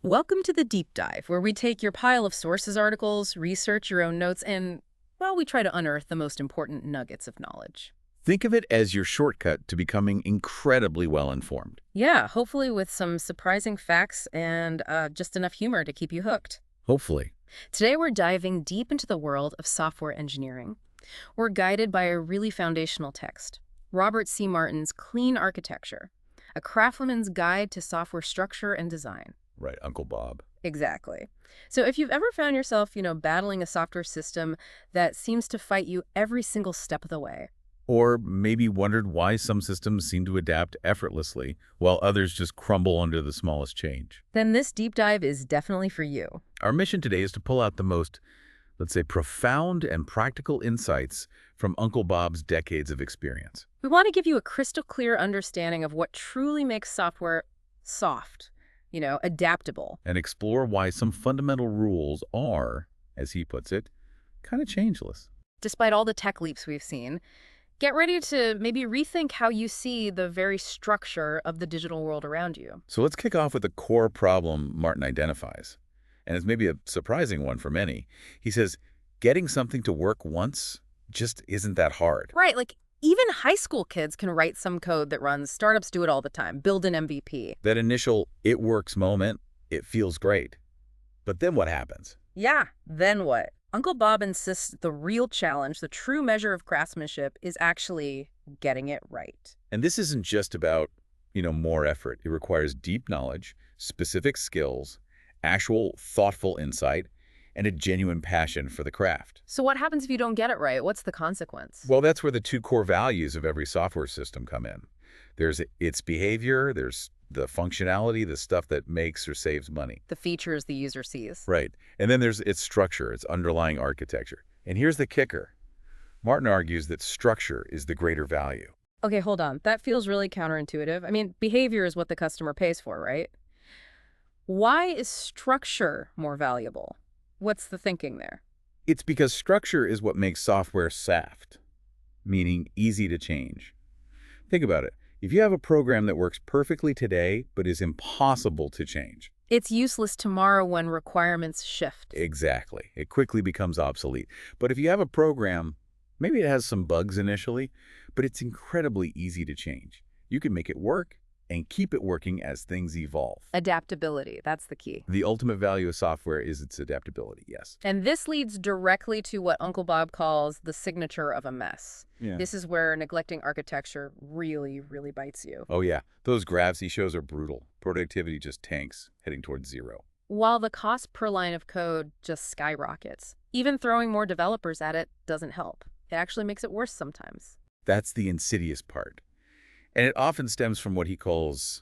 Welcome to the Deep Dive, where we take your pile of sources articles, research your own notes, and, well, we try to unearth the most important nuggets of knowledge. Think of it as your shortcut to becoming incredibly well-informed. Yeah, hopefully with some surprising facts and just enough humor to keep you hooked. Hopefully. Today we're diving deep into the world of software engineering. We're guided by a really foundational text, Robert C. Martin's Clean Architecture, a craftsman's guide to software structure and design. Right, Uncle Bob. Exactly. So if you've ever found yourself, battling a software system that seems to fight you every single step of the way. Or maybe wondered why some systems seem to adapt effortlessly while others just crumble under the smallest change. Then this deep dive is definitely for you. Our mission today is to pull out the most, let's say, profound and practical insights from Uncle Bob's decades of experience. We want to give you a crystal clear understanding of what truly makes software soft, adaptable. And explore why some fundamental rules are, as he puts it, kind of changeless. Despite all the tech leaps we've seen, get ready to maybe rethink how you see the very structure of the digital world around you. So let's kick off with the core problem Martin identifies. And it's maybe a surprising one for many. He says, getting something to work once just isn't that hard. Right, like even high school kids can write some code that runs. Startups do it all the time. Build an MVP. That initial it works moment, it feels great. But then what happens? Yeah, then what? Uncle Bob insists the real challenge, the true measure of craftsmanship, is actually getting it right. And this isn't just about, more effort. It requires deep knowledge, specific skills, actual thoughtful insight, and a genuine passion for the craft. So what happens if you don't get it right? What's the consequence? Well, that's where the two core values of every software system come in. There's its behavior, there's the functionality, the stuff that makes or saves money. The features the user sees. Right. And then there's its structure, its underlying architecture. And here's the kicker. Martin argues that structure is the greater value. Okay, hold on. That feels really counterintuitive. I mean, behavior is what the customer pays for, right? Why is structure more valuable? What's the thinking there? It's because structure is what makes software SAFT, meaning easy to change. Think about it. If you have a program that works perfectly today but is impossible to change. It's useless tomorrow when requirements shift. Exactly. It quickly becomes obsolete. But if you have a program, maybe it has some bugs initially, but it's incredibly easy to change. You can make it work and keep it working as things evolve. Adaptability, that's the key. The ultimate value of software is its adaptability, yes. And this leads directly to what Uncle Bob calls the signature of a mess. Yeah. This is where neglecting architecture really, really bites you. Oh yeah, those graphs he shows are brutal. Productivity just tanks, heading towards zero. While the cost per line of code just skyrockets, even throwing more developers at it doesn't help. It actually makes it worse sometimes. That's the insidious part. And it often stems from what he calls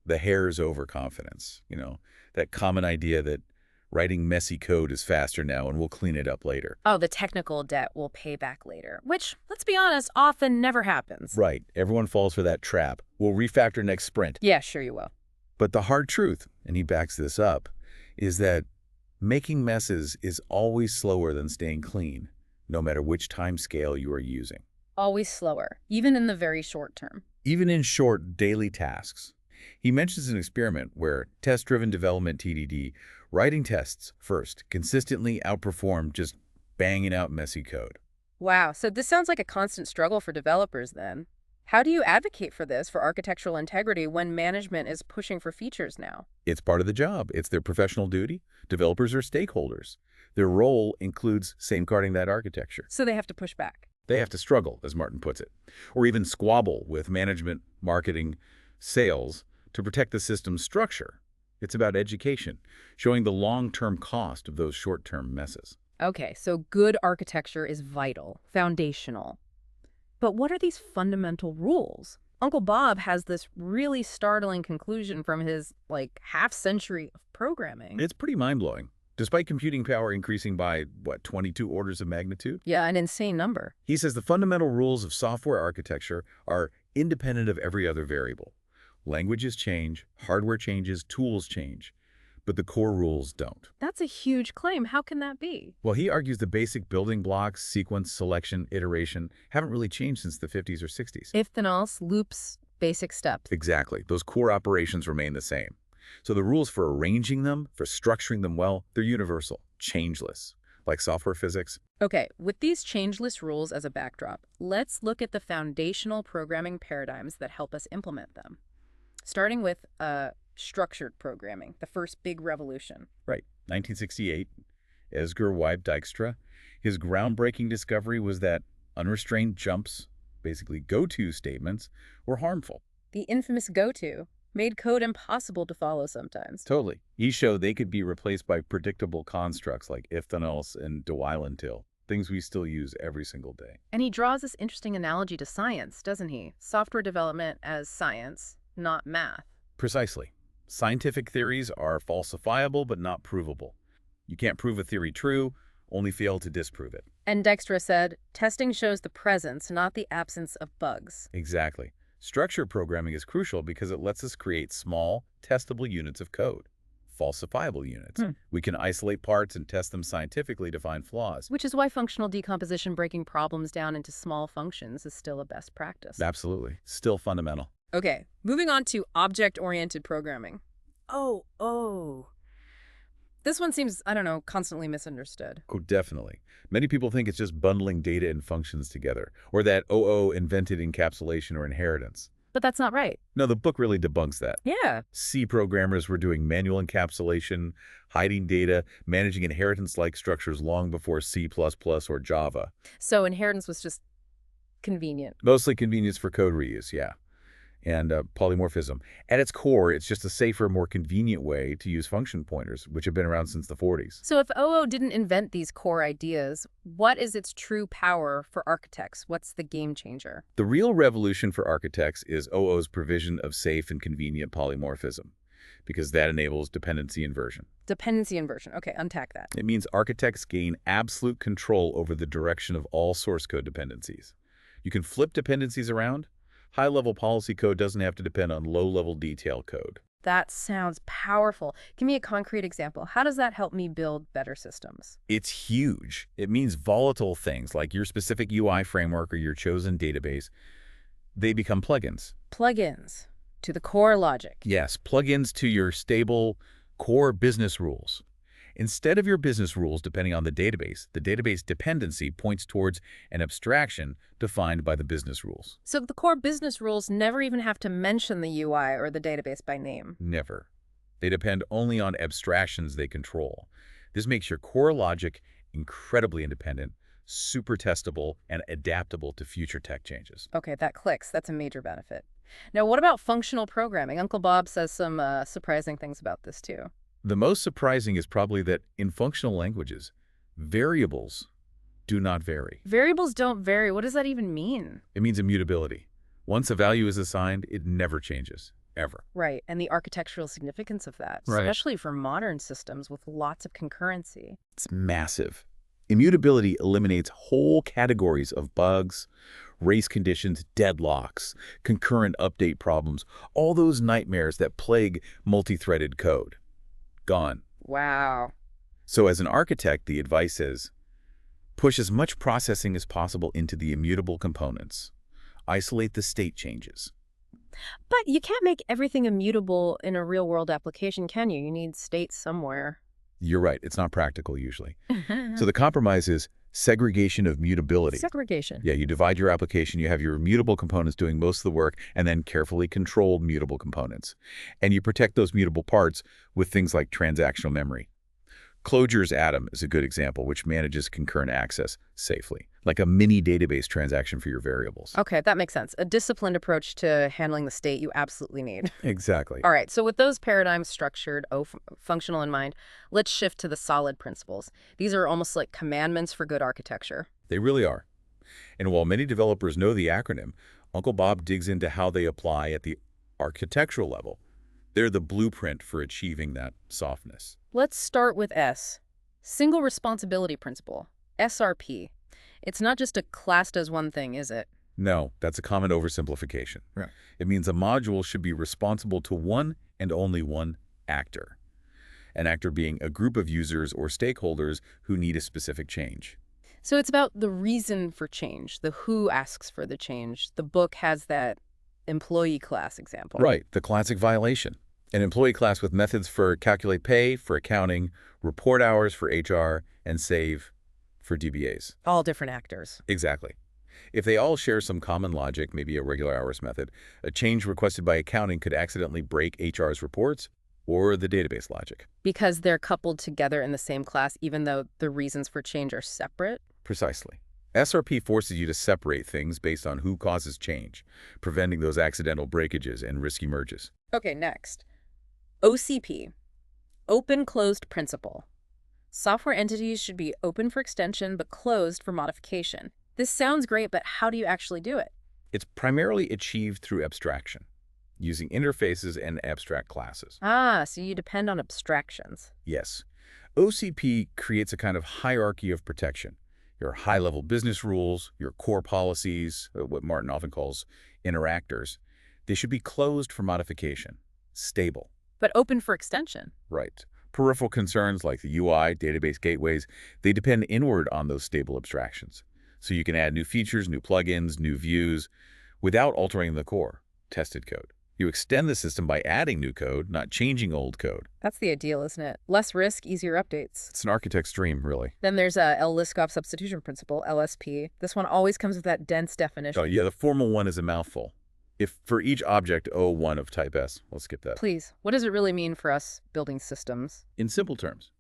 the hare's overconfidence, that common idea that writing messy code is faster now and we'll clean it up later. Oh, the technical debt will pay back later, which, let's be honest, often never happens. Right. Everyone falls for that trap. We'll refactor next sprint. Yeah, sure you will. But the hard truth, and he backs this up, is that making messes is always slower than staying clean, no matter which time scale you are using. Always slower, even in the very short term. Even in short daily tasks. He mentions an experiment where test-driven development TDD, writing tests first, consistently outperformed just banging out messy code. Wow, so this sounds like a constant struggle for developers then. How do you advocate for this, for architectural integrity, when management is pushing for features now? It's part of the job. It's their professional duty. Developers are stakeholders. Their role includes safeguarding that architecture. So they have to push back. They have to struggle, as Martin puts it, or even squabble with management, marketing, sales to protect the system's structure. It's about education, showing the long-term cost of those short-term messes. Okay, so good architecture is vital, foundational. But what are these fundamental rules? Uncle Bob has this really startling conclusion from his, half-century of programming. It's pretty mind-blowing. Despite computing power increasing by, 22 orders of magnitude? Yeah, an insane number. He says the fundamental rules of software architecture are independent of every other variable. Languages change, hardware changes, tools change, but the core rules don't. That's a huge claim. How can that be? Well, he argues the basic building blocks, sequence, selection, iteration, haven't really changed since the 50s or 60s. If then else, loops, basic steps. Exactly. Those core operations remain the same. So the rules for arranging them, for structuring them well, they're universal, changeless, like software physics. Okay, with these changeless rules as a backdrop, let's look at the foundational programming paradigms that help us implement them. Starting with structured programming, the first big revolution. Right. 1968, Edgar Wybe Dijkstra. His groundbreaking discovery was that unrestrained jumps, basically go-to statements, were harmful. The infamous go-to made code impossible to follow sometimes. Totally. He showed they could be replaced by predictable constructs like if then else and do while until, things we still use every single day. And he draws this interesting analogy to science, doesn't he? Software development as science, not math. Precisely. Scientific theories are falsifiable but not provable. You can't prove a theory true, only fail to disprove it. And Dijkstra said, testing shows the presence, not the absence of bugs. Exactly. Structured programming is crucial because it lets us create small, testable units of code, falsifiable units. We can isolate parts and test them scientifically to find flaws. Which is why functional decomposition, breaking problems down into small functions, is still a best practice. Absolutely. Still fundamental. Okay, moving on to object-oriented programming. Oh. This one seems, I don't know, constantly misunderstood. Oh, definitely. Many people think it's just bundling data and functions together, or that OO invented encapsulation or inheritance. But that's not right. No, the book really debunks that. Yeah. C programmers were doing manual encapsulation, hiding data, managing inheritance-like structures long before C++ or Java. So inheritance was just convenient. Mostly convenience for code reuse, yeah. And polymorphism. At its core, it's just a safer, more convenient way to use function pointers, which have been around since the 40s. So if OO didn't invent these core ideas, what is its true power for architects? What's the game changer? The real revolution for architects is OO's provision of safe and convenient polymorphism, because that enables dependency inversion. Dependency inversion. Okay, unpack that. It means architects gain absolute control over the direction of all source code dependencies. You can flip dependencies around. High-level policy code doesn't have to depend on low-level detail code. That sounds powerful. Give me a concrete example. How does that help me build better systems? It's huge. It means volatile things like your specific UI framework or your chosen database, they become plugins. Plugins to the core logic. Yes, plugins to your stable core business rules. Instead of your business rules depending on the database dependency points towards an abstraction defined by the business rules. So the core business rules never even have to mention the UI or the database by name. Never. They depend only on abstractions they control. This makes your core logic incredibly independent, super testable, and adaptable to future tech changes. Okay, that clicks. That's a major benefit. Now, what about functional programming? Uncle Bob says some surprising things about this, too. The most surprising is probably that in functional languages, variables do not vary. Variables don't vary. What does that even mean? It means immutability. Once a value is assigned, it never changes, ever. Right, and the architectural significance of that, Right. especially for modern systems with lots of concurrency. It's massive. Immutability eliminates whole categories of bugs, race conditions, deadlocks, concurrent update problems, all those nightmares that plague multi-threaded code. Gone. Wow. So as an architect, the advice is, push as much processing as possible into the immutable components. Isolate the state changes. But you can't make everything immutable in a real-world application, can you? You need states somewhere. You're right, it's not practical usually. So the compromise is segregation of mutability. Segregation. Yeah, you divide your application, you have your mutable components doing most of the work, and then carefully controlled mutable components. And you protect those mutable parts with things like transactional memory. Clojure's Atom is a good example, which manages concurrent access safely, like a mini database transaction for your variables. Okay, that makes sense. A disciplined approach to handling the state you absolutely need. Exactly. All right, so with those paradigms structured, functional in mind, let's shift to the solid principles. These are almost like commandments for good architecture. They really are. And while many developers know the acronym, Uncle Bob digs into how they apply at the architectural level. They're the blueprint for achieving that softness. Let's start with S. Single Responsibility Principle, SRP. It's not just a class does one thing, is it? No, that's a common oversimplification. Yeah. It means a module should be responsible to one and only one actor. An actor being a group of users or stakeholders who need a specific change. So it's about the reason for change, the who asks for the change. The book has that employee class example. Right, the classic violation. An employee class with methods for calculate pay, for accounting, report hours for HR, and save for DBAs. All different actors. Exactly. If they all share some common logic, maybe a regular hours method, a change requested by accounting could accidentally break HR's reports or the database logic. Because they're coupled together in the same class, even though the reasons for change are separate? Precisely. SRP forces you to separate things based on who causes change, preventing those accidental breakages and risky merges. Okay, next. OCP, Open Closed Principle. Software entities should be open for extension but closed for modification. This sounds great, but how do you actually do it? It's primarily achieved through abstraction, using interfaces and abstract classes. Ah, so you depend on abstractions. Yes. OCP creates a kind of hierarchy of protection. Your high-level business rules, your core policies, what Martin often calls interactors, they should be closed for modification, stable. But open for extension. Right. Peripheral concerns like the UI, database gateways, they depend inward on those stable abstractions. So you can add new features, new plugins, new views, without altering the core, tested code. You extend the system by adding new code, not changing old code. That's the ideal, isn't it? Less risk, easier updates. It's an architect's dream, really. Then there's L-Liskov substitution principle, LSP. This one always comes with that dense definition. Oh, yeah, the formal one is a mouthful. If for each object O1 of type S, we'll skip that. Please, what does it really mean for us building systems? In simple terms,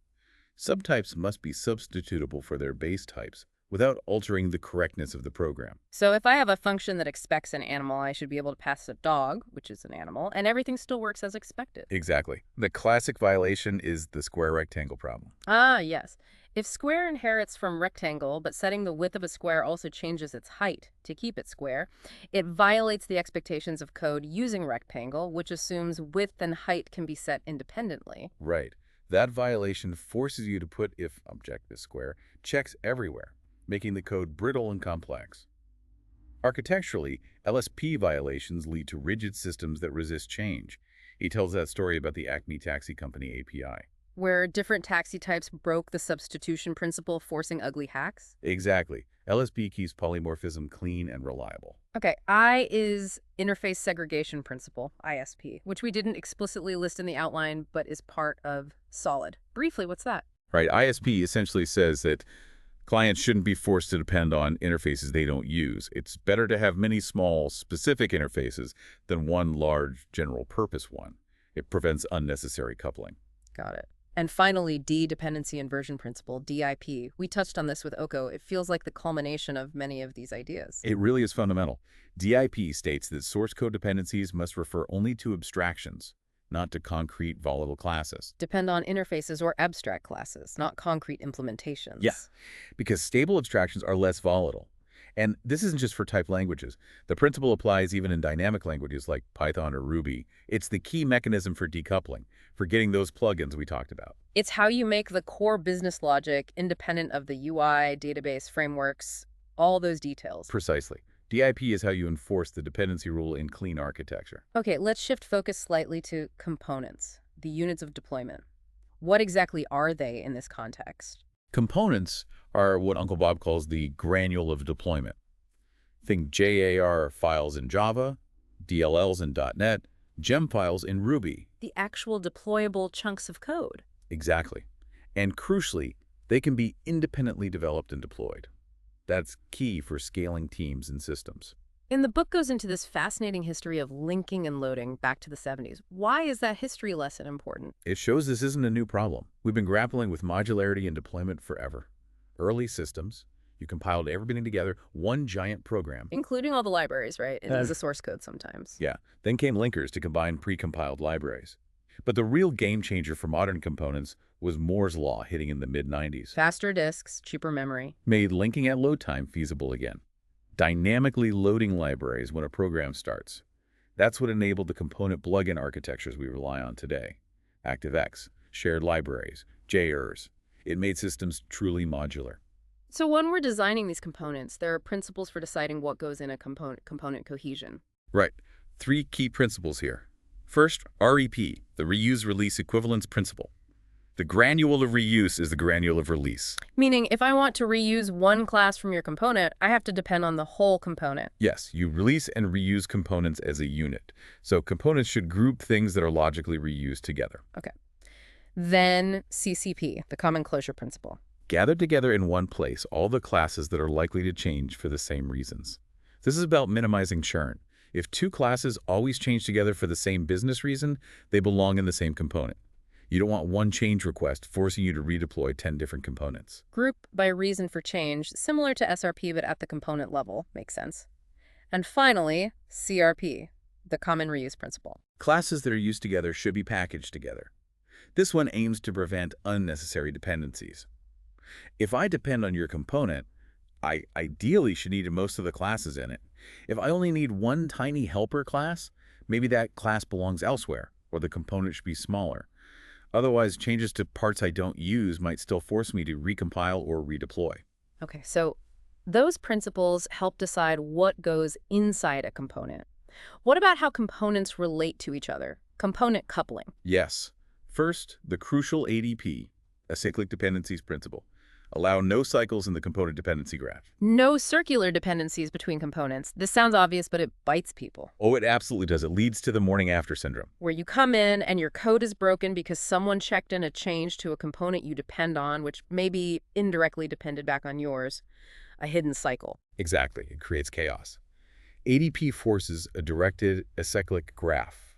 subtypes must be substitutable for their base types without altering the correctness of the program. So if I have a function that expects an animal, I should be able to pass a dog, which is an animal, and everything still works as expected. Exactly. The classic violation is the square rectangle problem. Ah, yes. If square inherits from rectangle, but setting the width of a square also changes its height to keep it square, it violates the expectations of code using rectangle, which assumes width and height can be set independently. Right. That violation forces you to put if object is square checks everywhere, making the code brittle and complex. Architecturally, LSP violations lead to rigid systems that resist change. He tells that story about the Acme Taxi Company API. Where different taxi types broke the substitution principle, forcing ugly hacks? Exactly. LSP keeps polymorphism clean and reliable. Okay, I is interface segregation principle, ISP, which we didn't explicitly list in the outline, but is part of SOLID. Briefly, what's that? Right. ISP essentially says that clients shouldn't be forced to depend on interfaces they don't use. It's better to have many small, specific interfaces than one large, general-purpose one. It prevents unnecessary coupling. Got it. And finally, D, dependency inversion principle, DIP. We touched on this with Oko. It feels like the culmination of many of these ideas. It really is fundamental. DIP states that source code dependencies must refer only to abstractions, not to concrete volatile classes. Depend on interfaces or abstract classes, not concrete implementations. Yeah, because stable abstractions are less volatile. And this isn't just for typed languages. The principle applies even in dynamic languages like Python or Ruby. It's the key mechanism for decoupling, for getting those plugins we talked about. It's how you make the core business logic independent of the UI, database, frameworks, all those details. Precisely. DIP is how you enforce the dependency rule in clean architecture. Okay, let's shift focus slightly to components, the units of deployment. What exactly are they in this context? Components are what Uncle Bob calls the granule of deployment. Think JAR files in Java, DLLs in .NET, gem files in Ruby. The actual deployable chunks of code. Exactly. And crucially, they can be independently developed and deployed. That's key for scaling teams and systems. And the book goes into this fascinating history of linking and loading back to the 70s. Why is that history lesson important? It shows this isn't a new problem. We've been grappling with modularity and deployment forever. Early systems, you compiled everything together, one giant program. Including all the libraries, right? It is the source code sometimes. Yeah. Then came linkers to combine pre-compiled libraries. But the real game changer for modern components was Moore's Law hitting in the mid-90s. Faster disks, cheaper memory. Made linking at load time feasible again. Dynamically loading libraries when a program starts. That's what enabled the component plugin architectures we rely on today. ActiveX, shared libraries, JERs. It made systems truly modular. So when we're designing these components, there are principles for deciding what goes in a component cohesion. Right. 3 key principles here. First, REP, the Reuse Release Equivalence Principle. The granule of reuse is the granule of release. Meaning, if I want to reuse one class from your component, I have to depend on the whole component. Yes, you release and reuse components as a unit. So components should group things that are logically reused together. Okay. Then CCP, the common closure principle. Gather together in one place all the classes that are likely to change for the same reasons. This is about minimizing churn. If two classes always change together for the same business reason, they belong in the same component. You don't want one change request forcing you to redeploy 10 different components. Group by reason for change, similar to SRP but at the component level. Makes sense. And finally, CRP, the common reuse principle. Classes that are used together should be packaged together. This one aims to prevent unnecessary dependencies. If I depend on your component, I ideally should need most of the classes in it. If I only need one tiny helper class, maybe that class belongs elsewhere, or the component should be smaller. Otherwise, changes to parts I don't use might still force me to recompile or redeploy. Okay, so those principles help decide what goes inside a component. What about how components relate to each other? Component coupling. Yes. First, the crucial ADP, acyclic dependencies principle. Allow no cycles in the component dependency graph. No circular dependencies between components. This sounds obvious, but it bites people. Oh, it absolutely does. It leads to the morning after syndrome. Where you come in and your code is broken because someone checked in a change to a component you depend on, which maybe indirectly depended back on yours. A hidden cycle. Exactly. It creates chaos. ADP forces a directed acyclic graph,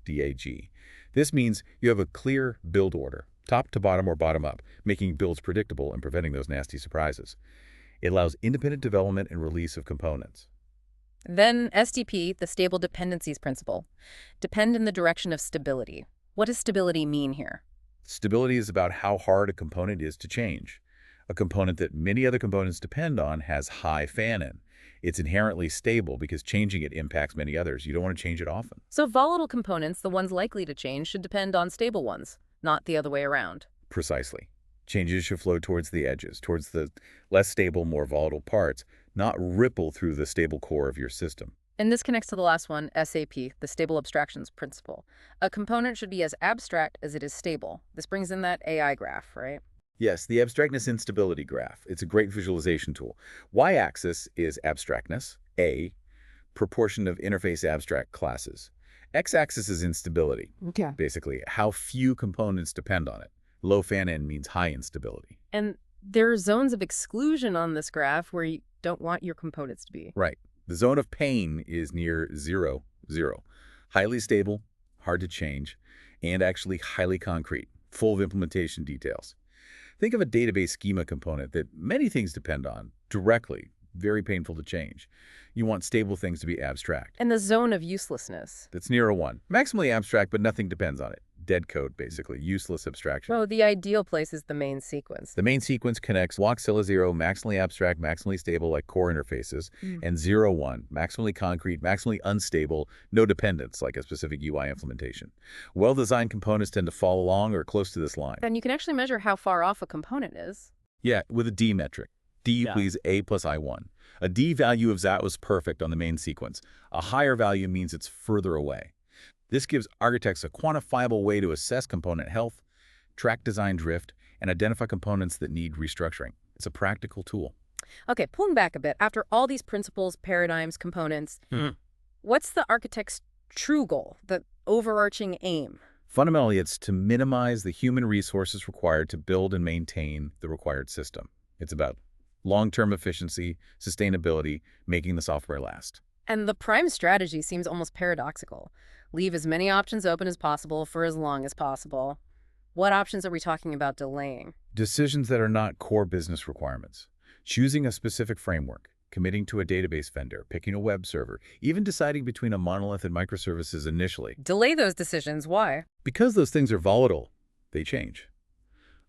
DAG. This means you have a clear build order, top to bottom or bottom up, making builds predictable and preventing those nasty surprises. It allows independent development and release of components. Then SDP, the stable dependencies principle. Depend in the direction of stability. What does stability mean here? Stability is about how hard a component is to change. A component that many other components depend on has high fan-in. It's inherently stable because changing it impacts many others. You don't want to change it often. So volatile components, the ones likely to change, should depend on stable ones, not the other way around. Precisely. Changes should flow towards the edges, towards the less stable, more volatile parts, not ripple through the stable core of your system. And this connects to the last one, SAP, the stable abstractions principle. A component should be as abstract as it is stable. This brings in that AI graph, right? Yes, the abstractness instability graph. It's a great visualization tool. Y-axis is abstractness, A, proportion of interface abstract classes. X-axis is instability, basically how few components depend on it. Low fan-in means high instability. And there are zones of exclusion on this graph where you don't want your components to be. Right. The zone of pain is near 0, 0. Highly stable, hard to change, and actually highly concrete, full of implementation details. Think of a database schema component that many things depend on directly, very painful to change. You want stable things to be abstract. And the zone of uselessness. That's near a 1. Maximally abstract, but nothing depends on it. Dead code, basically. Useless abstraction. Oh, the ideal place is the main sequence. The main sequence connects Voxella 0, maximally abstract, maximally stable like core interfaces, and 0, 1, maximally concrete, maximally unstable, no dependence like a specific UI implementation. Well-designed components tend to fall along or close to this line. And you can actually measure how far off a component is. Yeah, with a D metric. D equals A plus I1. A D value of that was perfect on the main sequence. A higher value means it's further away. This gives architects a quantifiable way to assess component health, track design drift, and identify components that need restructuring. It's a practical tool. Okay, pulling back a bit, after all these principles, paradigms, components, what's the architect's true goal, the overarching aim? Fundamentally, it's to minimize the human resources required to build and maintain the required system. It's about long-term efficiency, sustainability, making the software last. And the prime strategy seems almost paradoxical. Leave as many options open as possible for as long as possible. What options are we talking about delaying? Decisions that are not core business requirements. Choosing a specific framework, committing to a database vendor, picking a web server, even deciding between a monolith and microservices initially. Delay those decisions. Why? Because those things are volatile, they change.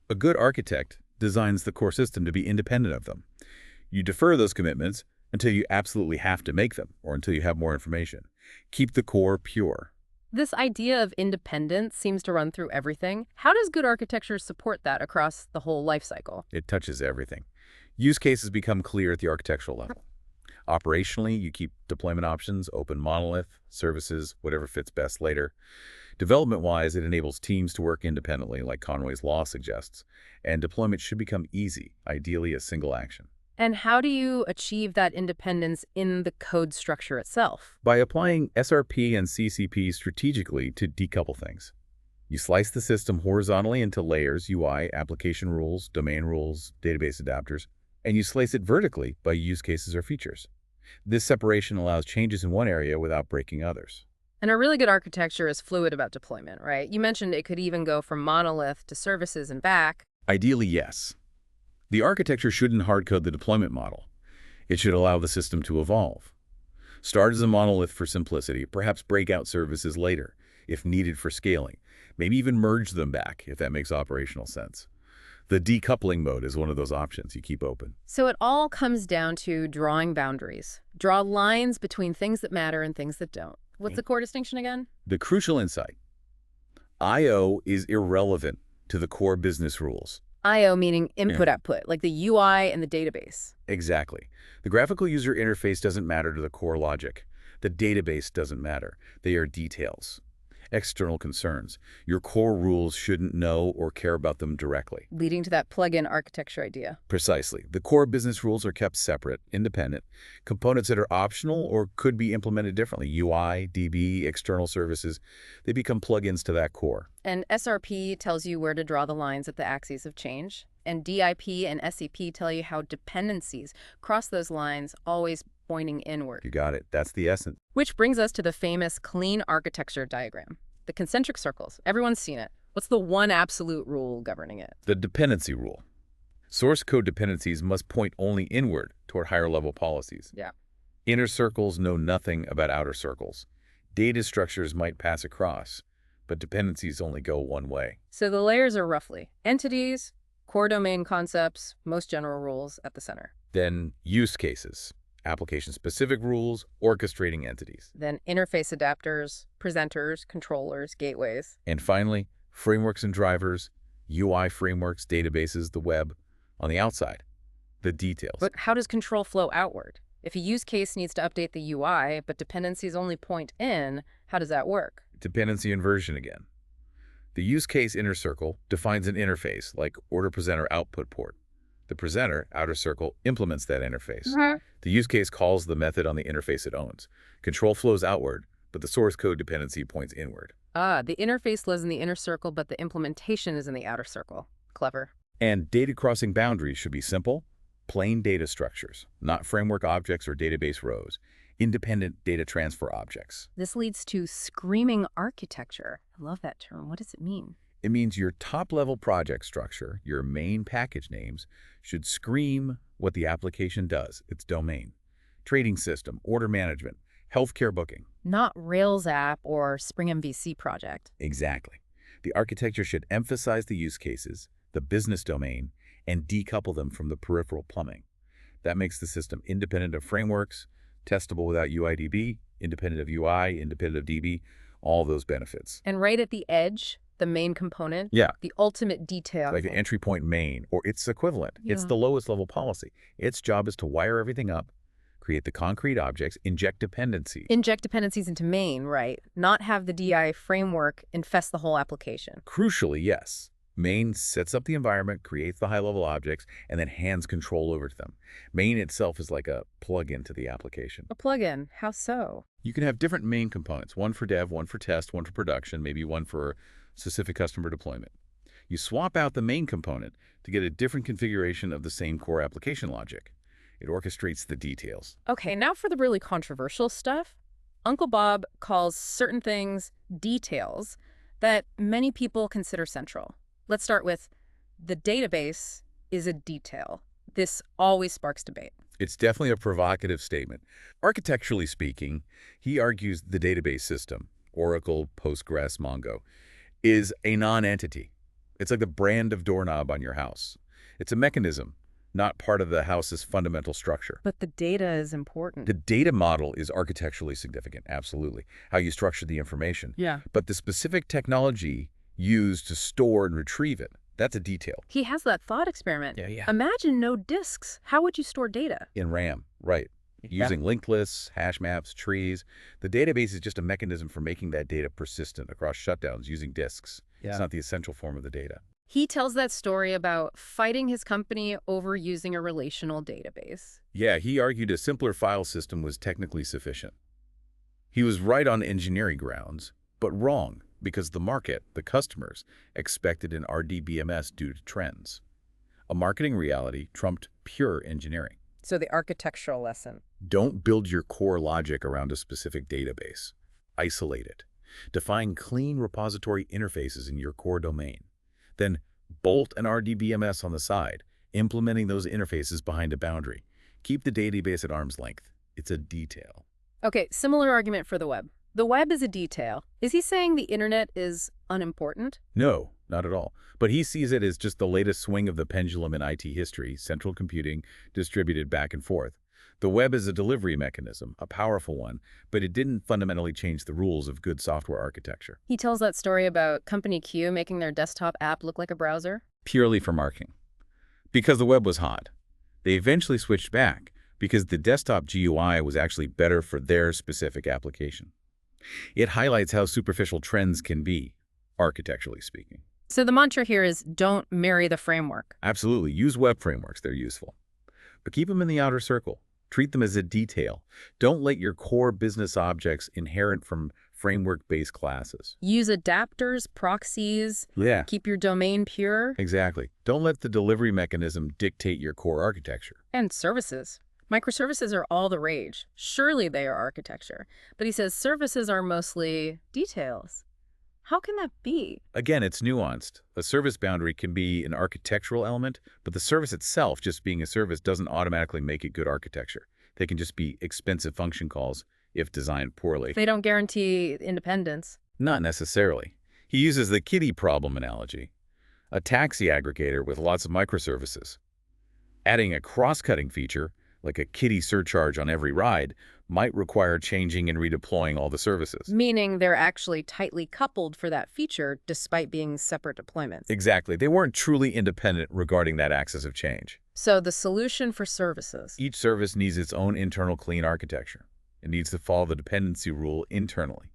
A good architect designs the core system to be independent of them. You defer those commitments until you absolutely have to make them, or until you have more information. Keep the core pure. This idea of independence seems to run through everything. How does good architecture support that across the whole life cycle? It touches everything. Use cases become clear at the architectural level. Operationally, you keep deployment options, open monolith, services, whatever fits best later. Development-wise, it enables teams to work independently, like Conway's Law suggests, and deployment should become easy, ideally a single action. And how do you achieve that independence in the code structure itself? By applying SRP and CCP strategically to decouple things. You slice the system horizontally into layers, UI, application rules, domain rules, database adapters, and you slice it vertically by use cases or features. This separation allows changes in one area without breaking others. And a really good architecture is fluid about deployment, right? You mentioned it could even go from monolith to services and back. Ideally, yes. The architecture shouldn't hardcode the deployment model. It should allow the system to evolve. Start as a monolith for simplicity, perhaps break out services later, if needed for scaling. Maybe even merge them back, if that makes operational sense. The decoupling mode is one of those options you keep open. So it all comes down to drawing boundaries. Draw lines between things that matter and things that don't. What's the core distinction again? The crucial insight. I/O is irrelevant to the core business rules. I/O meaning input-output, like the UI and the database. Exactly. The graphical user interface doesn't matter to the core logic. The database doesn't matter. They are details. External concerns. Your core rules shouldn't know or care about them directly. Leading to that plug-in architecture idea. Precisely. The core business rules are kept separate, independent. Components that are optional or could be implemented differently, UI, DB, external services, they become plugins to that core. And SRP tells you where to draw the lines at the axes of change. And DIP and SCP tell you how dependencies cross those lines, always pointing inward. You got it. That's the essence. Which brings us to the famous clean architecture diagram. The concentric circles. Everyone's seen it. What's the one absolute rule governing it? The dependency rule. Source code dependencies must point only inward toward higher level policies. Yeah. Inner circles know nothing about outer circles. Data structures might pass across, but dependencies only go one way. So the layers are roughly entities, core domain concepts, most general rules at the center. Then use cases, application-specific rules, orchestrating entities. Then interface adapters, presenters, controllers, gateways. And finally, frameworks and drivers, UI frameworks, databases, the web. On the outside, the details. But how does control flow outward? If a use case needs to update the UI, but dependencies only point in, how does that work? Dependency inversion again. The use case inner circle defines an interface like order presenter output port. The presenter, outer circle, implements that interface. The use case calls the method on the interface it owns. Control flows outward, but the source code dependency points inward. The interface lives in the inner circle, but the implementation is in the outer circle. Clever. And data crossing boundaries should be simple, plain data structures, not framework objects or database rows, independent data transfer objects. This leads to screaming architecture. I love that term. What does it mean? It means your top-level project structure, your main package names, should scream what the application does, its domain. Trading system, order management, healthcare booking. Not Rails app or Spring MVC project. Exactly. The architecture should emphasize the use cases, the business domain, and decouple them from the peripheral plumbing. That makes the system independent of frameworks, testable without UIDB, independent of UI, independent of DB, all those benefits. And right at the edge, the main component, Yeah. the ultimate detail. Like the entry point main, or its equivalent. It's Yeah. the lowest level policy. Its job is to wire everything up, create the concrete objects, inject dependency. Inject dependencies into main, right? Not have the DI framework infest the whole application. Crucially, yes. Main sets up the environment, creates the high-level objects, and then hands control over to them. Main itself is like a plug-in to the application. A plugin. How so? You can have different main components, one for dev, one for test, one for production, maybe one for specific customer deployment. You swap out the main component to get a different configuration of the same core application logic. It orchestrates the details. Okay, now for the really controversial stuff. Uncle Bob calls certain things details that many people consider central. Let's start with the database is a detail. This always sparks debate. It's definitely a provocative statement. Architecturally speaking, he argues the database system, Oracle, Postgres, Mongo, is a non-entity. It's like the brand of doorknob on your house. It's a mechanism, not part of the house's fundamental structure. But the data is important. The data model is architecturally significant, absolutely, how you structure the information. Yeah. But the specific technology used to store and retrieve it, that's a detail. He has that thought experiment. Yeah. Imagine no disks. How would you store data? In RAM, right. Yeah. Using linked lists, hash maps, trees, the database is just a mechanism for making that data persistent across shutdowns using disks. It's Yeah. not the essential form of the data. He tells that story about fighting his company over using a relational database. Yeah, he argued a simpler file system was technically sufficient. He was right on engineering grounds, but wrong because the market, the customers, expected an RDBMS due to trends. A marketing reality trumped pure engineering. So the architectural lesson. Don't build your core logic around a specific database. Isolate it. Define clean repository interfaces in your core domain. Then bolt an RDBMS on the side, implementing those interfaces behind a boundary. Keep the database at arm's length. It's a detail. Okay, similar argument for the web. The web is a detail. Is he saying the internet is unimportant? No, not at all. But he sees it as just the latest swing of the pendulum in IT history, central computing, distributed back and forth. The web is a delivery mechanism, a powerful one, but it didn't fundamentally change the rules of good software architecture. He tells that story about Company Q making their desktop app look like a browser. Purely for marketing. Because the web was hot. They eventually switched back because the desktop GUI was actually better for their specific application. It highlights how superficial trends can be, architecturally speaking. So the mantra here is don't marry the framework. Absolutely. Use web frameworks. They're useful. But keep them in the outer circle. Treat them as a detail. Don't let your core business objects inherit from framework-based classes. Use adapters, proxies, Yeah, keep your domain pure, exactly. Don't let the delivery mechanism dictate your core architecture. and services. Microservices are all the rage. Surely they are architecture. But he says services are mostly details. How can that be? Again, it's nuanced. A service boundary can be an architectural element, but the service itself, just being a service, doesn't automatically make it good architecture. They can just be expensive function calls if designed poorly. They don't guarantee independence. Not necessarily. He uses the kitty problem analogy, a taxi aggregator with lots of microservices. Adding a cross-cutting feature, like a kitty surcharge on every ride, might require changing and redeploying all the services. Meaning they're actually tightly coupled for that feature despite being separate deployments. Exactly. They weren't truly independent regarding that axis of change. So the solution for services. Each service needs its own internal clean architecture. It needs to follow the dependency rule internally.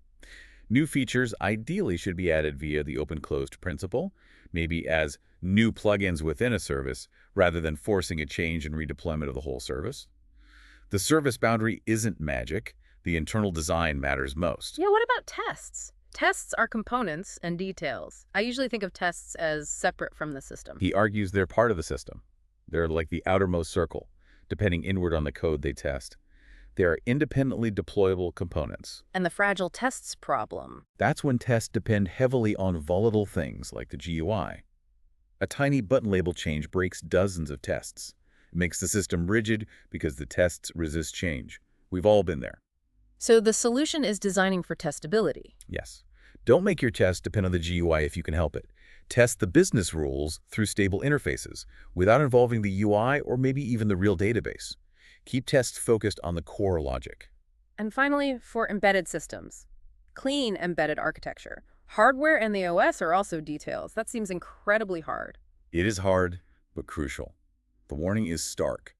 New features ideally should be added via the open-closed principle, maybe as new plugins within a service, rather than forcing a change and redeployment of the whole service. The service boundary isn't magic. The internal design matters most. Yeah, what about tests? Tests are components and details. I usually think of tests as separate from the system. He argues they're part of the system. They're like the outermost circle, depending inward on the code they test. They are independently deployable components. And the fragile tests problem. That's when tests depend heavily on volatile things like the GUI. A tiny button label change breaks dozens of tests. It makes the system rigid because the tests resist change. We've all been there. So the solution is designing for testability. Yes. Don't make your test depend on the GUI if you can help it. Test the business rules through stable interfaces without involving the UI or maybe even the real database. Keep tests focused on the core logic. And finally, for embedded systems. Clean embedded architecture. Hardware and the OS are also details. That seems incredibly hard. It is hard, but crucial. The warning is stark.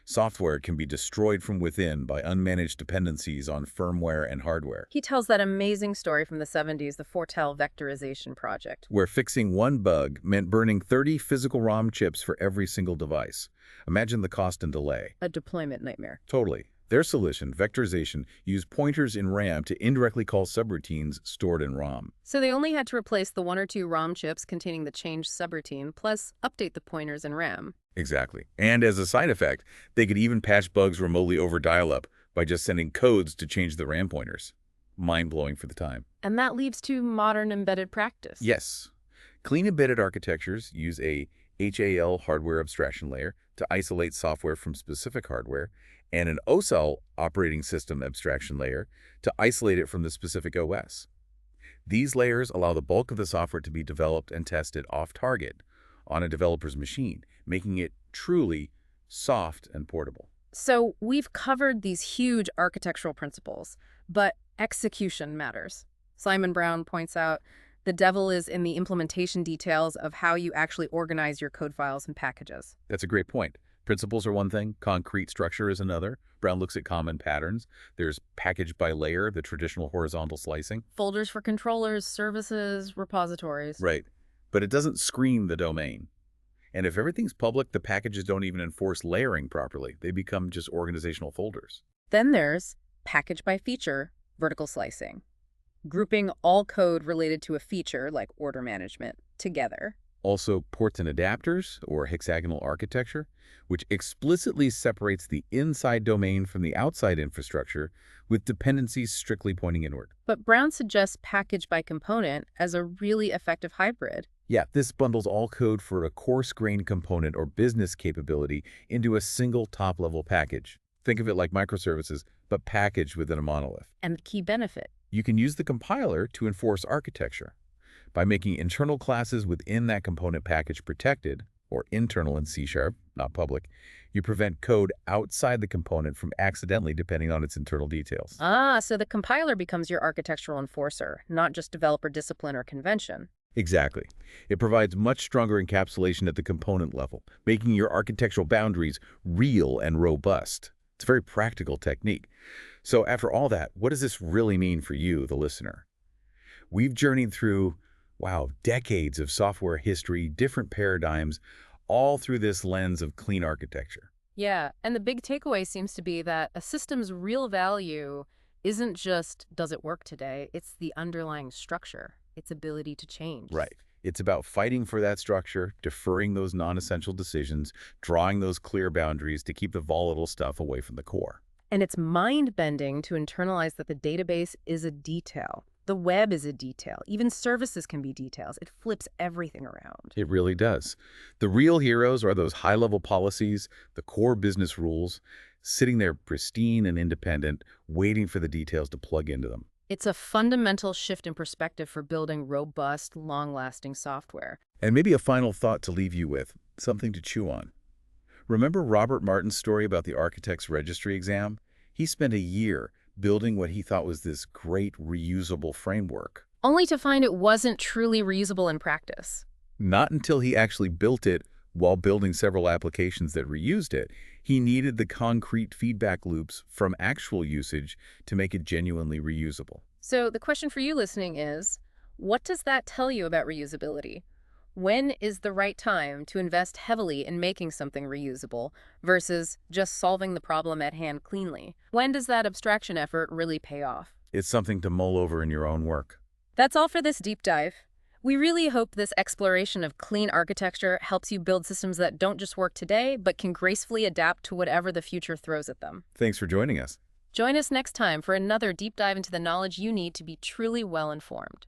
Software can be destroyed from within by unmanaged dependencies on firmware and hardware, He tells that amazing story from the 70s, the Fortel Vectorization Project. where fixing one bug meant burning 30 physical ROM chips for every single device. Imagine the cost and delay. A deployment nightmare. Totally. Their solution, vectorization, used pointers in RAM to indirectly call subroutines stored in ROM. So they only had to replace the 1 or 2 ROM chips containing the changed subroutine, plus update the pointers in RAM. Exactly. And as a side effect, they could even patch bugs remotely over dial-up by just sending codes to change the RAM pointers. Mind-blowing for the time. And that leads to modern embedded practice. Yes. Clean embedded architectures use a HAL hardware abstraction layer to isolate software from specific hardware, and an OSAL operating system abstraction layer to isolate it from the specific OS. These layers allow the bulk of the software to be developed and tested off-target on a developer's machine, making it truly soft and portable. So we've covered these huge architectural principles, but execution matters. Simon Brown points out the devil is in the implementation details of how you actually organize your code files and packages. That's a great point. Principles are one thing, concrete structure is another. Brown looks at common patterns. There's package by layer, the traditional horizontal slicing. Folders for controllers, services, repositories. Right. But it doesn't screen the domain. And if everything's public, the packages don't even enforce layering properly. They become just organizational folders. Then there's package by feature, vertical slicing. Grouping all code related to a feature, like order management, together. Also, ports and adapters, or hexagonal architecture, which explicitly separates the inside domain from the outside infrastructure, with dependencies strictly pointing inward. But Brown suggests package by component as a really effective hybrid. Yeah, this bundles all code for a coarse-grained component or business capability into a single top-level package. Think of it like microservices, but packaged within a monolith. And the key benefit. You can use the compiler to enforce architecture. By making internal classes within that component package protected, or internal in C#, not public, you prevent code outside the component from accidentally depending on its internal details. So the compiler becomes your architectural enforcer, not just developer discipline or convention. Exactly. It provides much stronger encapsulation at the component level, making your architectural boundaries real and robust. It's a very practical technique. So after all that, what does this really mean for you, the listener? We've journeyed through, wow, decades of software history, different paradigms, all through this lens of clean architecture. Yeah, and the big takeaway seems to be that a system's real value isn't just, does it work today? It's the underlying structure, its ability to change. Right. It's about fighting for that structure, deferring those non-essential decisions, drawing those clear boundaries to keep the volatile stuff away from the core. And it's mind-bending to internalize that the database is a detail. The web is a detail. Even services can be details. It flips everything around. It really does. The real heroes are those high-level policies, the core business rules, sitting there pristine and independent, waiting for the details to plug into them. It's a fundamental shift in perspective for building robust, long-lasting software. And maybe a final thought to leave you with, something to chew on. Remember Robert Martin's story about the architect's registry exam? He spent a year building what he thought was this great reusable framework. Only to find it wasn't truly reusable in practice. Not until he actually built it while building several applications that reused it. He needed the concrete feedback loops from actual usage to make it genuinely reusable. So the question for you listening is, what does that tell you about reusability? When is the right time to invest heavily in making something reusable versus just solving the problem at hand cleanly? When does that abstraction effort really pay off? It's something to mull over in your own work. That's all for this deep dive. We really hope this exploration of clean architecture helps you build systems that don't just work today, but can gracefully adapt to whatever the future throws at them. Thanks for joining us. Join us next time for another deep dive into the knowledge you need to be truly well-informed.